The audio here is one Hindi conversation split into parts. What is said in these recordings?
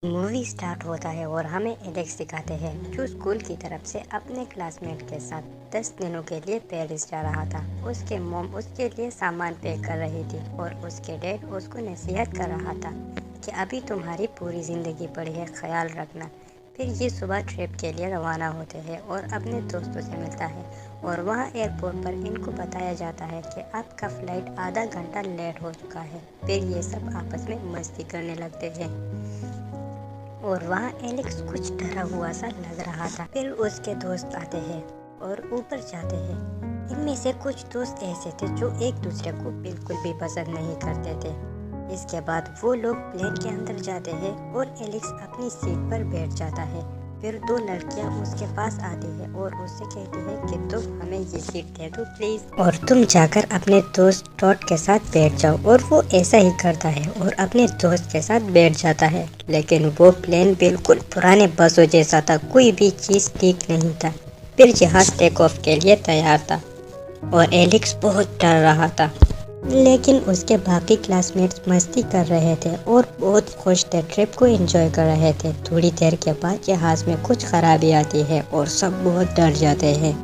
मूवी स्टार्ट होता है और हमें एलेक्स दिखाते हैं जो स्कूल की तरफ से अपने क्लासमेट के साथ 10 दिनों के लिए पेरिस जा रहा था। उसके मॉम उसके लिए सामान पैक कर रही थी और उसके डैड उसको नसीहत कर रहा था कि अभी तुम्हारी पूरी ज़िंदगी पड़ी है, ख्याल रखना। फिर ये सुबह ट्रिप के लिए रवाना होते हैं और अपने दोस्तों से मिलता है और वहाँ एयरपोर्ट पर इनको बताया जाता है कि आपका फ़्लाइट आधा घंटा लेट हो चुका है। फिर ये सब आपस में मस्ती करने लगते हैं और वहाँ एलेक्स कुछ डरा हुआ सा लग रहा था। फिर उसके दोस्त आते हैं और ऊपर जाते हैं। इनमें से कुछ दोस्त ऐसे थे जो एक दूसरे को बिल्कुल भी पसंद नहीं करते थे। इसके बाद वो लोग प्लेन के अंदर जाते हैं और एलेक्स अपनी सीट पर बैठ जाता है। फिर दो लड़कियां उसके पास आती है और उससे कहती है कि तुम हमें ये सीट दे दो प्लीज, और तुम जाकर अपने दोस्त टॉड के साथ बैठ जाओ। और वो ऐसा ही करता है और अपने दोस्त के साथ बैठ जाता है। लेकिन वो प्लेन बिल्कुल पुराने बसों जैसा था, कोई भी चीज ठीक नहीं था। फिर जहाज टेक ऑफ के लिए तैयार था और एलेक्स बहुत डर रहा था, लेकिन उसके बाकी क्लासमेट्स मस्ती कर रहे थे और बहुत खुश थे, ट्रिप को एंजॉय कर रहे थे। थोड़ी देर के बाद जहाज में कुछ खराबी आती है और सब बहुत डर जाते हैं,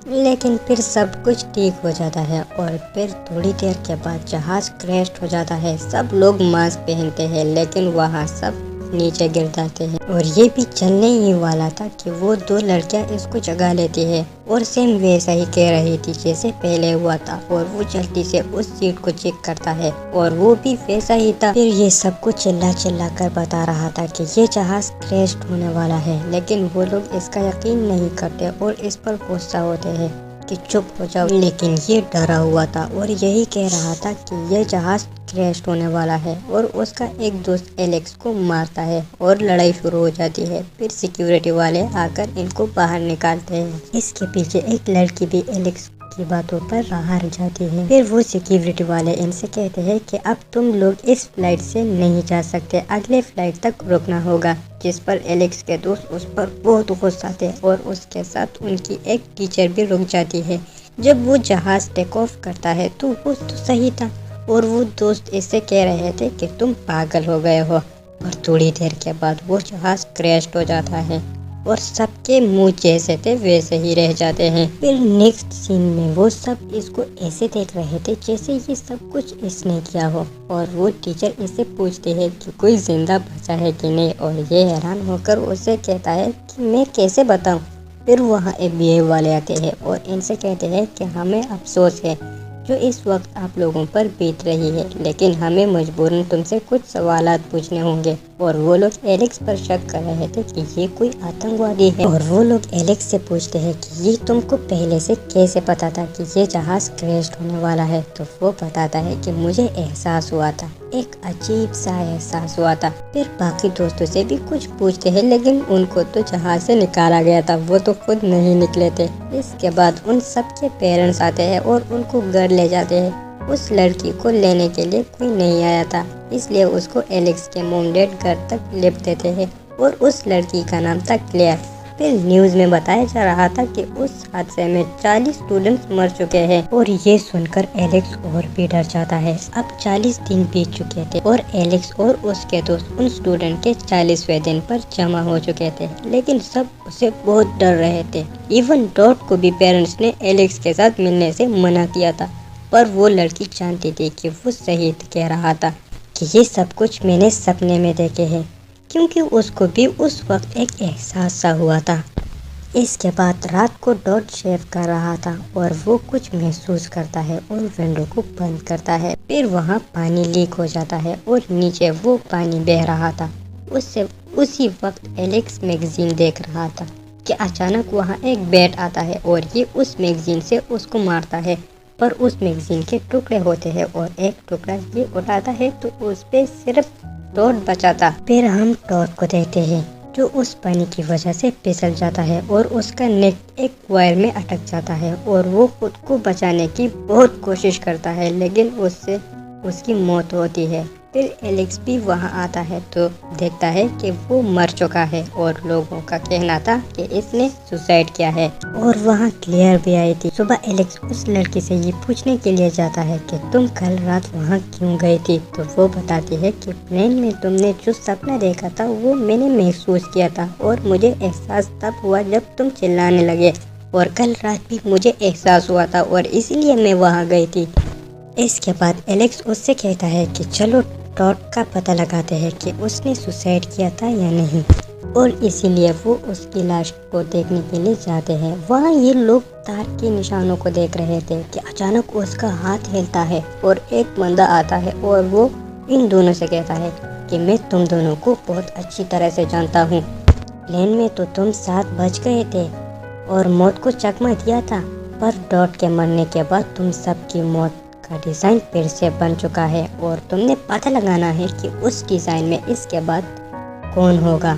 लेकिन फिर सब कुछ ठीक हो जाता है। और फिर थोड़ी देर के बाद जहाज क्रैश हो जाता है। सब लोग मास्क पहनते हैं, लेकिन वहाँ सब नीचे गिर जाते हैं और ये भी चलने ही वाला था कि वो दो लड़कियां इसको जगा लेती है और सेम वैसा ही कह रही थी जैसे पहले हुआ था। और वो जल्दी से उस सीट को चेक करता है और वो भी वैसा ही था। फिर ये सब कुछ चिल्ला चिल्ला कर बता रहा था कि ये जहाज क्रैश होने वाला है, लेकिन वो लोग इसका यकीन नहीं करते और इस पर गुस्सा होते हैं कि चुप हो जाओ। लेकिन ये डरा हुआ था और यही कह रहा था कि ये जहाज क्रैश होने वाला है। और उसका एक दोस्त एलेक्स को मारता है और लड़ाई शुरू हो जाती है। फिर सिक्योरिटी वाले आकर इनको बाहर निकालते हैं। इसके पीछे एक लड़की भी एलेक्स की बातों पर हार जाती है। फिर वो सिक्योरिटी वाले इनसे कहते हैं कि अब तुम लोग इस फ्लाइट से नहीं जा सकते, अगले फ्लाइट तक रुकना होगा। जिस पर एलेक्स के दोस्त उस पर बहुत गुस्सा थे और उसके साथ उनकी एक टीचर भी रुक जाती है। जब वो जहाज टेक ऑफ करता है तो वो तो सही था और वो दोस्त इससे कह रहे थे कि तुम पागल हो गए हो। और थोड़ी देर के बाद वो जहाज क्रैश हो जाता है और सबके मुंह जैसे थे वैसे ही रह जाते हैं। फिर नेक्स्ट सीन में वो सब इसको ऐसे देख रहे थे जैसे ये सब कुछ इसने किया हो। और वो टीचर इससे पूछती है कि कोई जिंदा बचा है कि नहीं, और ये हैरान होकर उससे कहता है कि मैं कैसे बताऊं। फिर वहाँ FBI वाले आते हैं और इनसे कहते हैं कि हमें अफसोस है जो इस वक्त आप लोगों पर बीत रही है, लेकिन हमें मजबूरन तुमसे कुछ सवालात पूछने होंगे। और वो लोग एलेक्स पर शक कर रहे थे कि ये कोई आतंकवादी है। और वो लोग एलेक्स से पूछते हैं कि ये तुमको पहले से कैसे पता था कि ये जहाज क्रैश होने वाला है। तो वो बताता है कि मुझे एहसास हुआ था, एक अजीब सा एहसास हुआ था। फिर बाकी दोस्तों से भी कुछ पूछते हैं, लेकिन उनको तो जहाज से निकाला गया था, वो तो खुद नहीं निकले थे। इसके बाद उन सबके पेरेंट्स आते हैं और उनको घर ले जाते हैं। उस लड़की को लेने के लिए कोई नहीं आया था, इसलिए उसको एलेक्स के मॉम डैड घर तक लिफ्ट देते हैं और उस लड़की का नाम था क्लेयर। फिर न्यूज़ में बताया जा रहा था कि उस हादसे में 40 स्टूडेंट्स मर चुके हैं। और ये सुनकर एलेक्स और भी डर जाता है। अब 40 दिन बीत चुके थे और एलेक्स और उसके दोस्त उन स्टूडेंट के 40वें दिन पर जमा हो चुके थे, लेकिन सब उसे बहुत डर रहे थे। इवन डॉट को भी पेरेंट्स ने एलेक्स के साथ मिलने से मना किया था, पर वो लड़की जानती थी कि वो सही कह रहा था कि ये सब कुछ मैंने सपने में देखे हैं, क्योंकि उसको भी उस वक्त एक एहसास सा हुआ था। इसके बाद रात को डॉट शेव कर रहा था और वो कुछ महसूस करता है और विंडो को बंद करता है। फिर वहाँ पानी लीक हो जाता है और नीचे वो पानी बह रहा था। उससे उसी वक्त एलेक्स मैगजीन देख रहा था कि अचानक वहाँ एक बैट आता है और ये उस मैगजीन से उसको मारता है। पर उस मैगजीन के टुकड़े होते हैं और एक टुकड़ा ये उठाता है तो उस पे सिर्फ टॉड बचा था। फिर हम टॉड को देखते हैं जो उस पानी की वजह से फिसल जाता है और उसका नेक एक वायर में अटक जाता है और वो खुद को बचाने की बहुत कोशिश करता है, लेकिन उससे उसकी मौत होती है। फिर एलेक्स भी वहाँ आता है तो देखता है कि वो मर चुका है और लोगों का कहना था कि इसने सुसाइड किया है। और वहाँ क्लियर भी आई थी। सुबह एलेक्स उस लड़की से ये पूछने के लिए जाता है कि तुम कल रात वहाँ क्यों गई थी, तो वो बताती है कि प्लेन में तुमने जो सपना देखा था वो मैंने महसूस किया था और मुझे एहसास तब हुआ जब तुम चिल्लाने लगे, और कल रात भी मुझे एहसास हुआ था और इसीलिए मैं वहाँ गई थी। इसके बाद एलेक्स उससे कहता है कि चलो टॉड का पता लगाते हैं कि उसने सुसाइड किया था या नहीं, और इसीलिए वो उसकी लाश को देखने के लिए जाते हैं। वहाँ ये लोग तार के निशानों को देख रहे थे कि अचानक उसका हाथ हिलता है और एक बंदा आता है और वो इन दोनों से कहता है कि मैं तुम दोनों को बहुत अच्छी तरह से जानता हूँ। प्लेन में तो तुम साथ बच गए थे और मौत को चकमा दिया था, पर डॉट के मरने के बाद तुम सबकी मौत का डिज़ाइन फिर से बन चुका है और तुमने पता लगाना है कि उस डिज़ाइन में इसके बाद कौन होगा।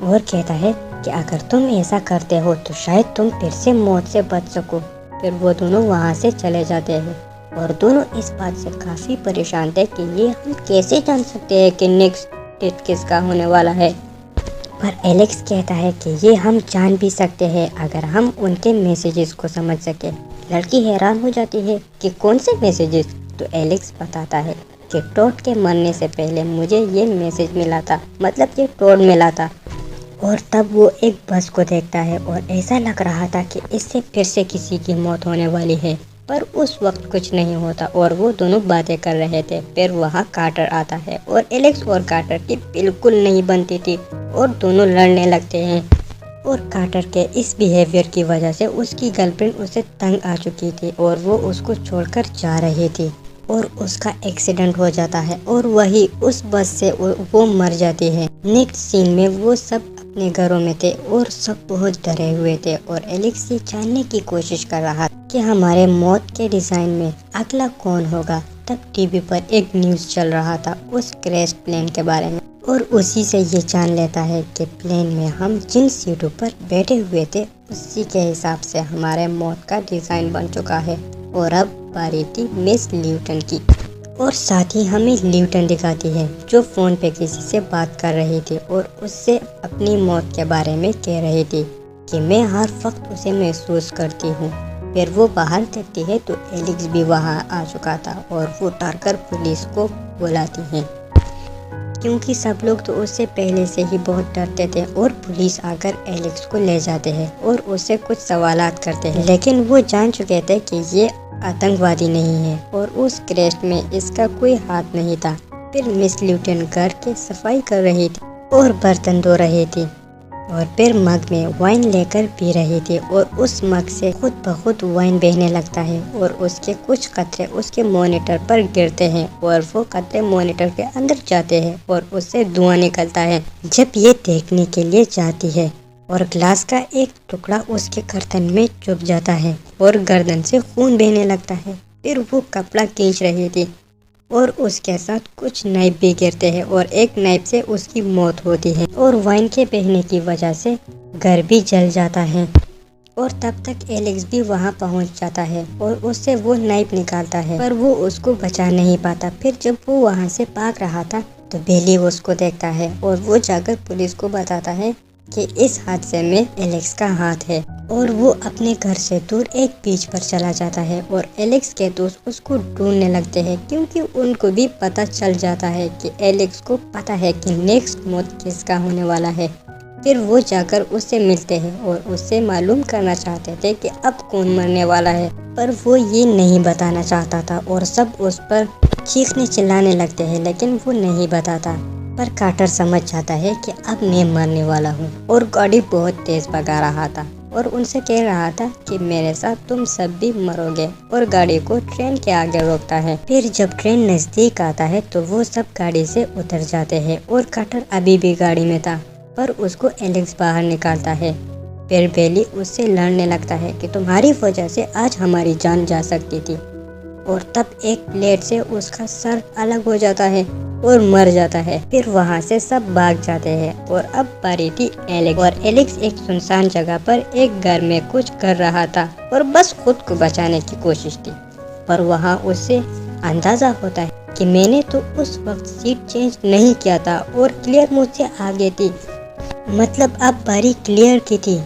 और कहता है कि अगर तुम ऐसा करते हो तो शायद तुम फिर से मौत से बच सको। फिर वो दोनों वहाँ से चले जाते हैं और दोनों इस बात से काफ़ी परेशान थे कि ये हम कैसे जान सकते हैं कि नेक्स्ट डेट किसका होने वाला है। पर एलेक्स कहता है कि ये हम जान भी सकते हैं अगर हम उनके मैसेजेस को समझ सके। लड़की हैरान हो जाती है कि कौन से मैसेजेस, तो एलेक्स बताता है कि टॉड के मरने से पहले मुझे ये मैसेज मिला था, मतलब ये टॉड मिला था। और तब वो एक बस को देखता है और ऐसा लग रहा था कि इससे फिर से किसी की मौत होने वाली है, पर उस वक्त कुछ नहीं होता और वो दोनों बातें कर रहे थे। फिर वहाँ कार्टर आता है और एलेक्स और कार्टर की बिल्कुल नहीं बनती थी और दोनों लड़ने लगते हैं। और कार्टर के इस बिहेवियर की वजह से उसकी गर्लफ्रेंड उसे तंग आ चुकी थी और वो उसको छोड़कर जा रही थी और उसका एक्सीडेंट हो जाता है और वही उस बस से वो मर जाती है। नेक्स्ट सीन में वो सब अपने घरों में थे और सब बहुत डरे हुए थे और एलेक्स ये जानने की कोशिश कर रहा था कि हमारे मौत के डिजाइन में अगला कौन होगा। तब टीवी पर एक न्यूज़ चल रहा था उस क्रैश प्लेन के बारे में और उसी से ये जान लेता है कि प्लेन में हम जिन सीटों पर बैठे हुए थे उसी के हिसाब से हमारे मौत का डिज़ाइन बन चुका है। और अब बारी थी मिस ल्यूटन की, और साथ ही हमें ल्यूटन दिखाती है जो फ़ोन पे किसी से बात कर रही थी और उससे अपनी मौत के बारे में कह रही थी कि मैं हर वक्त उसे महसूस करती हूँ। फिर वो बाहर देखती है तो एलेक्स भी वहाँ आ चुका था और वो डरकर पुलिस को बुलाती है, क्योंकि सब लोग तो उससे पहले से ही बहुत डरते थे। और पुलिस आकर एलेक्स को ले जाते हैं और उससे कुछ सवालात करते हैं, लेकिन वो जान चुके थे कि ये आतंकवादी नहीं है और उस क्रैश में इसका कोई हाथ नहीं था। फिर मिस ल्यूटन घर की सफाई कर रही थी और बर्तन धो रही थी और फिर मग में वाइन लेकर पी रही थी और उस मग से खुद ब खुद वाइन बहने लगता है और उसके कुछ कतरे उसके मॉनिटर पर गिरते हैं और वो कतरे मॉनिटर के अंदर जाते हैं और उससे धुआं निकलता है। जब ये देखने के लिए जाती है और ग्लास का एक टुकड़ा उसके गर्दन में चुभ जाता है और गर्दन से खून बहने लगता है। फिर वो कपड़ा खींच रही थी और उसके साथ कुछ नाइफ भी गिरते हैं और एक नाइफ से उसकी मौत होती है और वाइन के बहने की वजह से घर भी जल जाता है। और तब तक एलेक्स भी वहां पहुंच जाता है और उससे वो नाइफ निकालता है, पर वो उसको बचा नहीं पाता। फिर जब वो वहां से भाग रहा था तो बेली उसको देखता है और वो जाकर पुलिस को बताता है कि इस हादसे में एलेक्स का हाथ है और वो अपने घर से दूर एक बीच पर चला जाता है और एलेक्स के दोस्त उसको ढूंढने लगते हैं, क्योंकि उनको भी पता चल जाता है कि एलेक्स को पता है कि नेक्स्ट मौत किसका होने वाला है। फिर वो जाकर उससे मिलते हैं और उससे मालूम करना चाहते थे कि अब कौन मरने वाला है, पर वो ये नहीं बताना चाहता था और सब उस पर चीखने चिल्लाने लगते हैं, लेकिन वो नहीं बताता। पर कार्टर समझ जाता है कि अब मैं मरने वाला हूँ और गाड़ी बहुत तेज भगा रहा था और उनसे कह रहा था कि मेरे साथ तुम सब भी मरोगे, और गाड़ी को ट्रेन के आगे रोकता है। फिर जब ट्रेन नजदीक आता है तो वो सब गाड़ी से उतर जाते हैं और कार्टर अभी भी गाड़ी में था, पर उसको एलेक्स बाहर निकालता है। फिर बेली उससे लड़ने लगता है कि तुम्हारी वजह से आज हमारी जान जा सकती थी, और तब एक प्लेट से उसका सर अलग हो जाता है और मर जाता है। फिर वहाँ से सब भाग जाते हैं और अब बारी थी एलेक्स, और एलेक्स एक सुनसान जगह पर एक घर में कुछ कर रहा था और बस खुद को बचाने की कोशिश थी, पर वहाँ उससे अंदाजा होता है कि मैंने तो उस वक्त सीट चेंज नहीं किया था और क्लियर मुझसे आगे थी, मतलब अब बारी क्लियर की थी।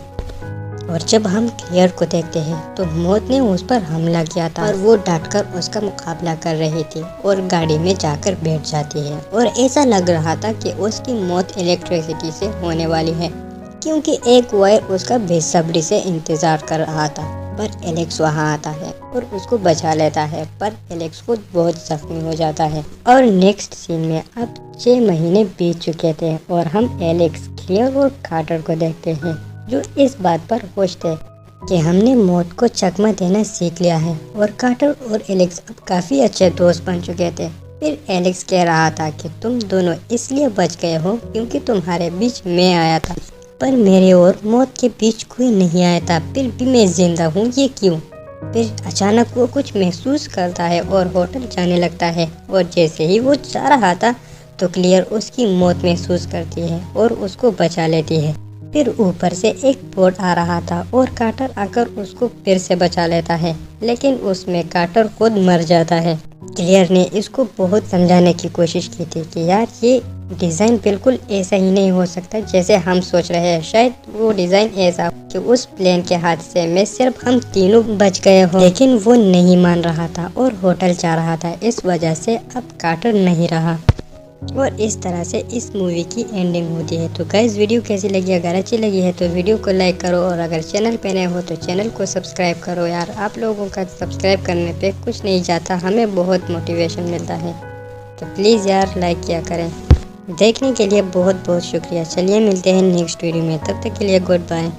और जब हम क्लियर को देखते हैं तो मौत ने उस पर हमला किया था और वो डटकर उसका मुकाबला कर रही थी और गाड़ी में जाकर बैठ जाती है। और ऐसा लग रहा था कि उसकी मौत इलेक्ट्रिसिटी से होने वाली है, क्योंकि एक वायर उसका बेसब्री से इंतजार कर रहा था। पर एलेक्स वहाँ आता है और उसको बचा लेता है, पर एलेक्स खुद बहुत जख्मी हो जाता है। और नेक्स्ट सीन में अब 6 महीने बीत चुके थे और हम एलेक्स, क्लियर और कार्टर को देखते हैं, जो इस बात पर खुश थे कि हमने मौत को चकमा देना सीख लिया है। और कार्टर और एलेक्स अब काफ़ी अच्छे दोस्त बन चुके थे। फिर एलेक्स कह रहा था कि तुम दोनों इसलिए बच गए हो क्योंकि तुम्हारे बीच मैं आया था, पर मेरे और मौत के बीच कोई नहीं आया था, फिर भी मैं जिंदा हूँ, ये क्यों? फिर अचानक वो कुछ महसूस करता है और होटल जाने लगता है। और जैसे ही वो जा रहा था तो क्लियर उसकी मौत महसूस करती है और उसको बचा लेती है। फिर ऊपर से एक बोट आ रहा था और कार्टर आकर उसको फिर से बचा लेता है, लेकिन उसमें कार्टर खुद मर जाता है। क्लियर ने इसको बहुत समझाने की कोशिश की थी कि यार ये डिज़ाइन बिल्कुल ऐसा ही नहीं हो सकता जैसे हम सोच रहे हैं। शायद वो डिज़ाइन ऐसा कि उस प्लेन के हादसे में सिर्फ हम तीनों बच गए हो, लेकिन वो नहीं मान रहा था और होटल जा रहा था। इस वजह से अब कार्टर नहीं रहा। और इस तरह से इस मूवी की एंडिंग होती है। तो गाइस, वीडियो कैसी लगी? अगर अच्छी लगी है तो वीडियो को लाइक करो और अगर चैनल पे नए हो तो चैनल को सब्सक्राइब करो। यार, आप लोगों का सब्सक्राइब करने पे कुछ नहीं जाता, हमें बहुत मोटिवेशन मिलता है, तो प्लीज़ यार लाइक किया करें। देखने के लिए बहुत बहुत शुक्रिया। चलिए मिलते हैं नेक्स्ट वीडियो में, तब तक के लिए गुड बाय।